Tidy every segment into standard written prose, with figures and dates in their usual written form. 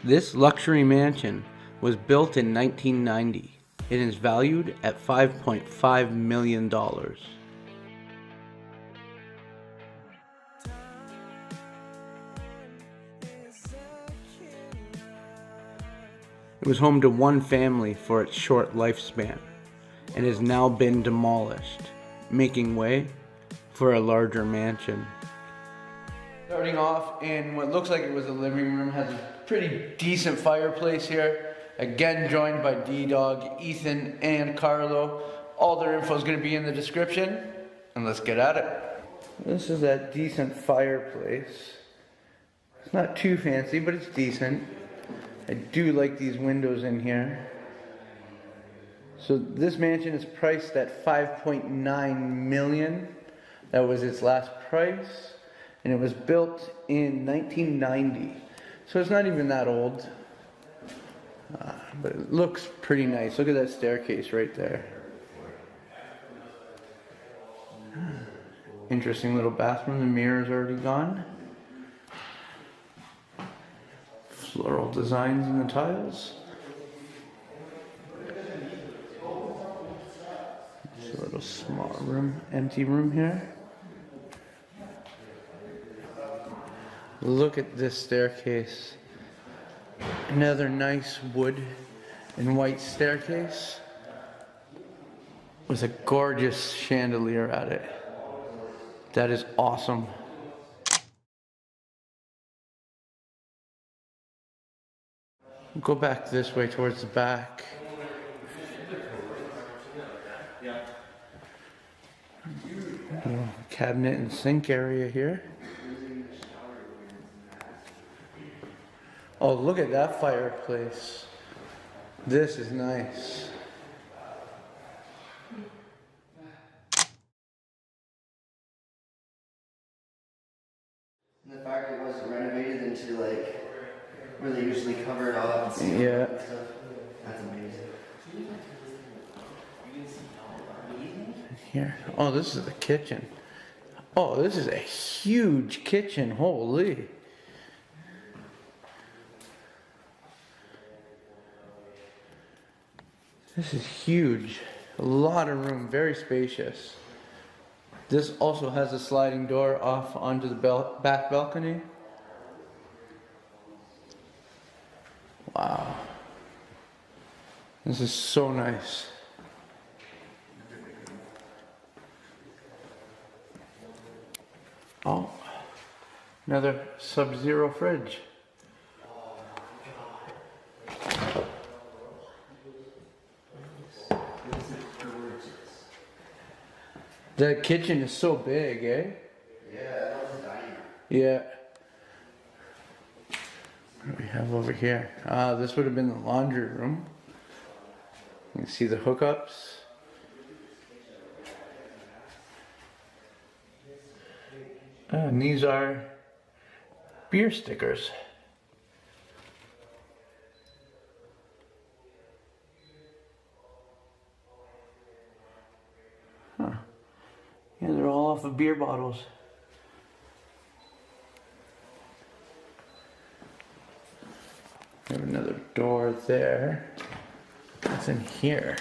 This luxury mansion was built in 1990. It is valued at $5.5 million. It was home to one family for its short lifespan and has now been demolished, making way for a larger mansion. Starting off in what looks like it was a living room, has a pretty decent fireplace here. Again, joined by D-Dog, Ethan, and Carlo. All their info is going to be in the description, and let's get at it. This is that decent fireplace. It's not too fancy, but it's decent. I do like these windows in here. So this mansion is priced at $5.9 million. That was its last price. And it was built in 1990. So it's not even that old. But it looks pretty nice. Look at that staircase right there. Interesting little bathroom. The mirror's already gone. Floral designs in the tiles. Just a little small room, empty room here. Look at this staircase. Another nice wood and white staircase with a gorgeous chandelier at it. That is awesome. Go back this way towards the back. Little cabinet and sink area here. Oh, look at that fireplace. This is nice. And the fact it wasn't renovated into like where they usually cover it up and Yeah. stuff. That's amazing. Here. Oh, this is the kitchen. Oh, this is a huge kitchen. Holy. This is huge. A lot of room. Very spacious. This also has a sliding door off onto the back balcony. Wow. This is so nice. Oh, another Sub-Zero fridge. The kitchen is so big, eh? Yeah, that was a dining room. Yeah. What do we have over here? This would have been the laundry room. You can see the hookups. And these are beer stickers. Huh. Yeah, they're all off of beer bottles. We have another door there. What's in here?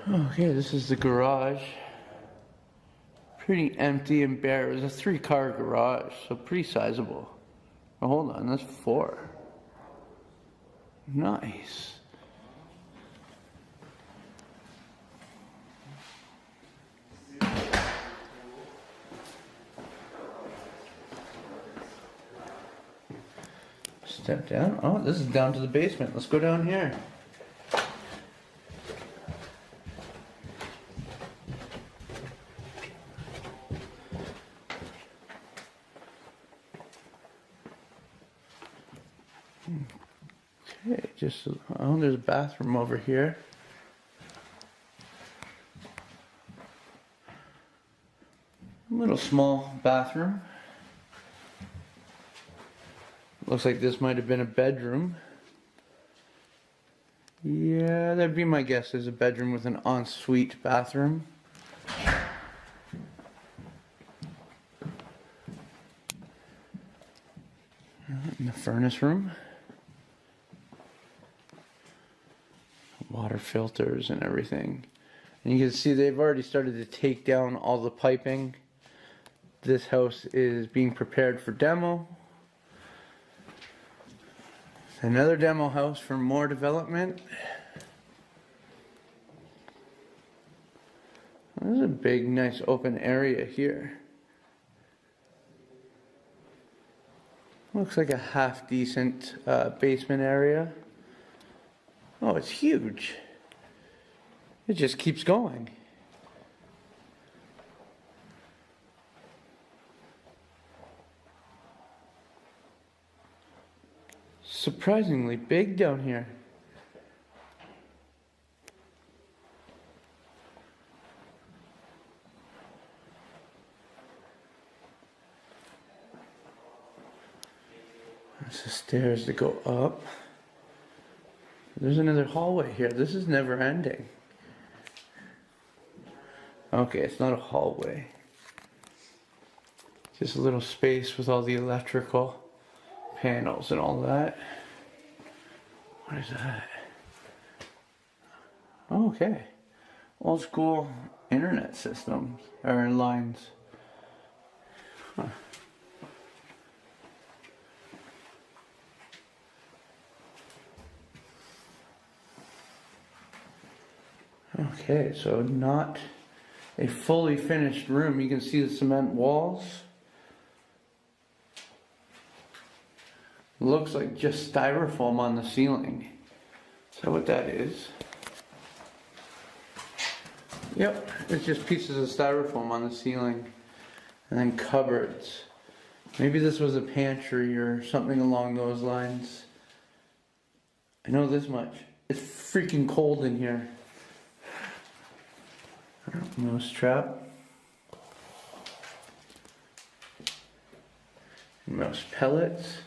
Okay, this is the garage. Pretty empty and bare. It was a 3-car garage, so pretty sizable. Oh, hold on, that's 4. Nice. Step down. Oh, this is down to the basement. Let's go down here. Okay, oh, there's a bathroom over here. A little small bathroom. Looks like this might have been a bedroom. Yeah, that'd be my guess. Is a bedroom with an ensuite bathroom. in the furnace room. Water filters and everything. And you can see they've already started to take down all the piping. This house is being prepared for demo. Another demo house for more development. There's a big, nice open area here. Looks like a half decent basement area. Oh, it's huge. It just keeps going. Surprisingly big down here. There's the stairs to go up. There's another hallway here. This is never ending. Okay, it's not a hallway. Just a little space with all the electrical panels and all that. What is that? Oh, okay. Old school internet systems or lines. Huh. Okay, so not a fully finished room. You can see the cement walls. Looks like just styrofoam on the ceiling. Is that what that is? Yep, it's just pieces of styrofoam on the ceiling. And then cupboards. Maybe this was a pantry or something along those lines. I know this much. It's freaking cold in here. Mouse trap. Mouse pellets.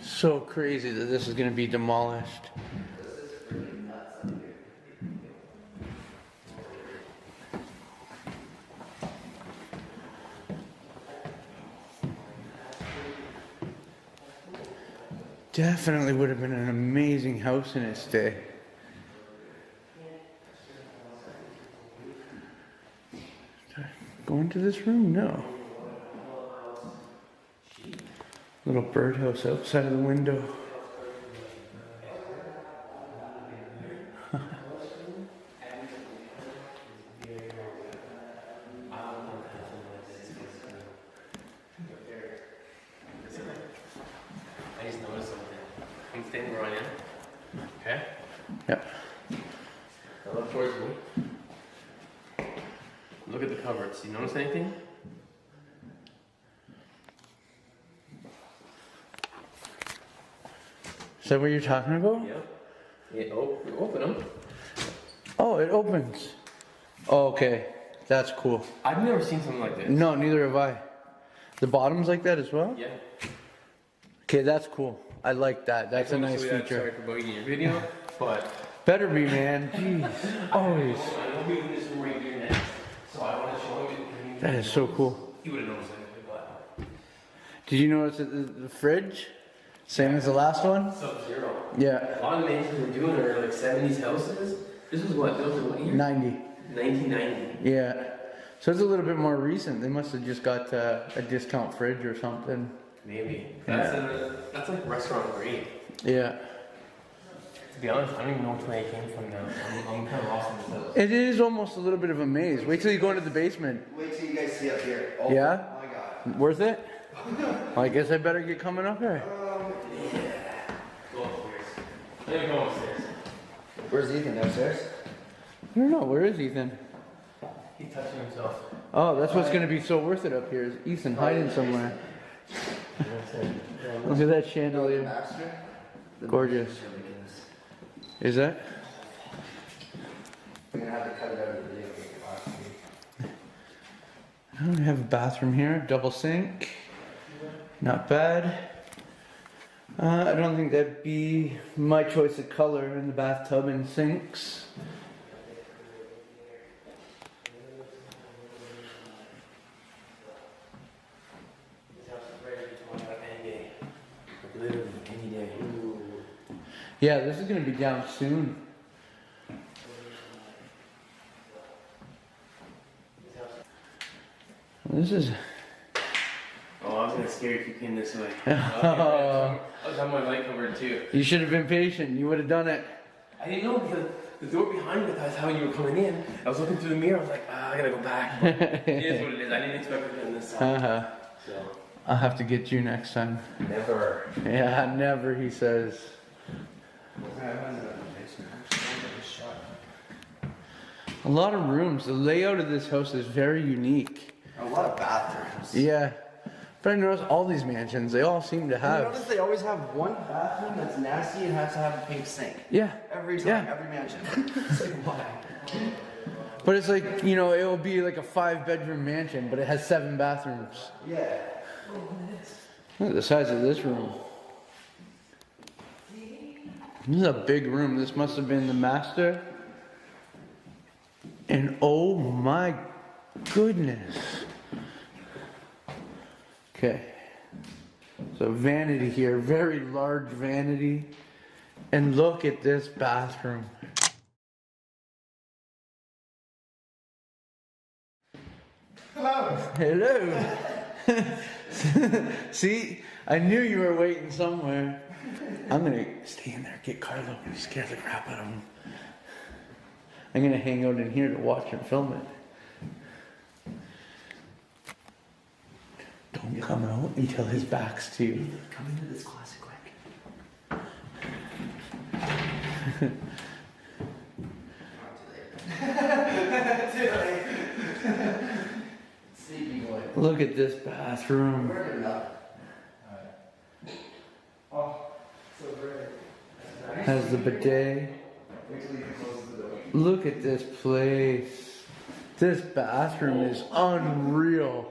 So crazy that this is going to be demolished. Definitely would have been an amazing house in its day. Go into this room? No. Little birdhouse outside of the window. I just noticed something. I'm standing where I am. Okay? Yep. Now look towards me. Look at the cupboards. You notice anything? Is that what you're talking about? Yep. Yeah, open them. Oh, it opens. Oh, okay. That's cool. I've never seen something like this. No, neither have I. The bottom's like that as well? Yeah. Okay, that's cool. I like that. That's a nice Sorry feature. for bugging your video, but Better be, man. Jeez. Always. I'm moving this room right here next, so I want to show you. That is so cool. You would have noticed anything, but Did you notice the fridge? Same as the last one? Sub-Zero. Yeah. A lot of the mansions we're doing are like 70s houses. This was what built in what year? 90. 1990. Yeah. So it's a little bit more recent. They must have just got a discount fridge or something. Maybe. That's like restaurant grade. Yeah. To be honest, I don't even know which way it came from now. I'm kind of lost in this house. It is almost a little bit of a maze. Wait till you go into the basement. Wait till you guys see up here. Oh, Yeah? my God. Worth it? Well, I guess I better get coming up here. Go upstairs. Let me go upstairs. Where's Ethan? Downstairs? I don't know. Where is Ethan? He's touching himself. Oh, that's what's going to be so worth it up here is Ethan hiding somewhere. Look at that chandelier. Master? Gorgeous. Is that? I'm gonna have to cut it out of the video. I don't have a bathroom here. Double sink. Not bad. I don't think that'd be my choice of color in the bathtub and sinks. Literally any day. Yeah, this is gonna be down soon. This is. Oh, I was gonna scare you if you came this way. I was having my light covered too. You should have been patient. You would have done it. I didn't know because the door behind me, I was how you were coming in. I was looking through the mirror. I was like, I gotta go back. But it is what it is. I didn't expect it on this side. So I'll have to get you next time. never. Yeah, never. He says. A lot of rooms. The layout of this house is very unique. A lot of bathrooms. Yeah. But I noticed all these mansions, they all seem to You have. notice they always have one bathroom that's nasty and has to have a pink sink. Yeah. Every time, Yeah. every mansion. It's like, why? But it's like, you know, it'll be like a 5-bedroom mansion, but it has 7 bathrooms. Yeah. Look at the size of this room. This is a big room. This must have been the master. And oh my goodness. Okay. So vanity here, very large vanity. And look at this bathroom. Hello. Hello. See, I knew you were waiting somewhere. I'm gonna stay in there, get Carlo, and scare the crap out of him. I'm gonna hang out in here to watch him film it. Don't come out until his back's to you. Come into this closet quick. Sleepy boy. Look at this bathroom. We're good enough. Oh, so great. Has the bidet. Wait till he closes the door. Look at this place. This bathroom is unreal.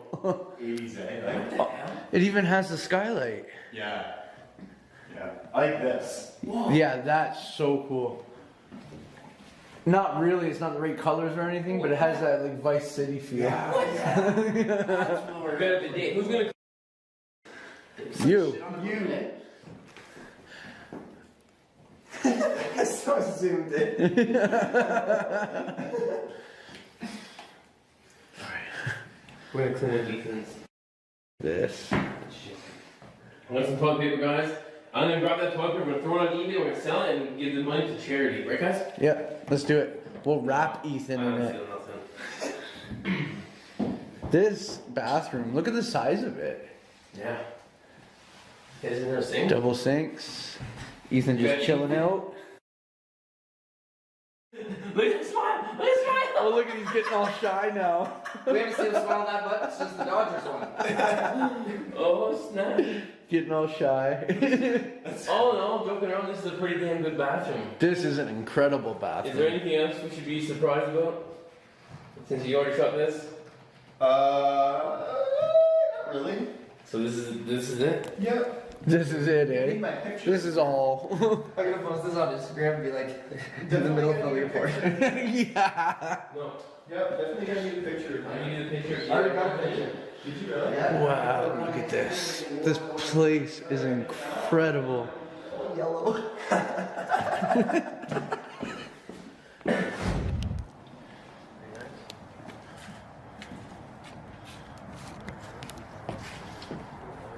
It even has the skylight. Yeah. Yeah. I like this. Yeah, that's so cool. Not really, it's not the right colors or anything, but it has that like Vice City feel. We're good at the date. Who's gonna? You. I so zoomed in. We're gonna clean up Ethan's. This. I want some toilet paper, guys. I'm gonna grab that toilet paper, we're gonna throw it on eBay, we're gonna sell it, and give the money to charity. Right, guys? Yeah, let's do it. We'll wrap Ethan in I'm it. stealing nothing. This bathroom, look at the size of it. Yeah. Isn't there a sink? Double sinks. Ethan just chilling out. Look at the smile! Look at the smile! Oh, look at he's getting all shy now. We haven't seen him smile that much since the Dodgers one. Oh, snap. Getting all shy. All in all, joking around, this is a pretty damn good bathroom. This is an incredible Is there bathroom. anything else we should be surprised about? Since you already shot this? Not really? So this is it? Yep. This is it, Need eh? my picture. This is all. I'm gonna post this on Instagram and be like, in the middle of the portion. Yeah. No. Yep, definitely gonna need a picture. I need a picture. I already got a picture. Did you really? Yeah. Wow, look at this. This place is incredible. Yellow.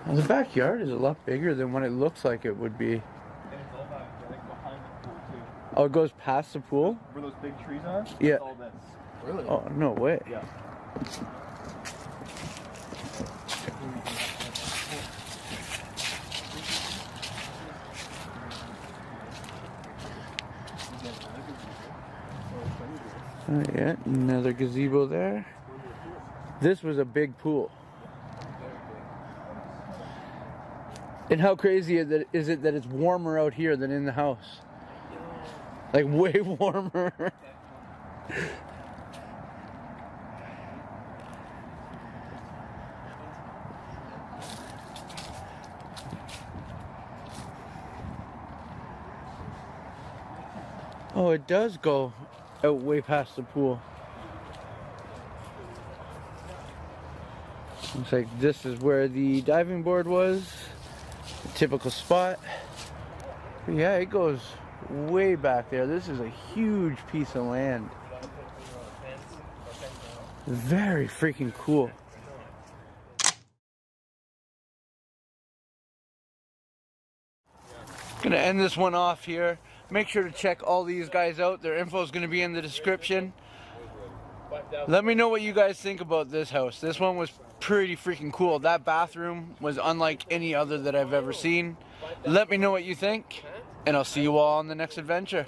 The backyard is a lot bigger than what it looks like it would be. And it's all back, like behind the pool too. Oh, it goes past the pool? Where those big trees are? Yeah. It's all this. Really? Oh, no way. Yeah. Oh, yeah, another gazebo there. This was a big pool. And how crazy is it that it's warmer out here than in the house? Like way warmer. Oh, it does go out way past the pool. Looks like this is where the diving board was. A typical spot. But yeah, it goes way back there. This is a huge piece of land. Very freaking cool. Gonna end this one off here. Make sure to check all these guys out. Their info is gonna be in the description. Let me know what you guys think about this house. This one was pretty freaking cool. That bathroom was unlike any other that I've ever seen. Let me know what you think, and I'll see you all on the next adventure.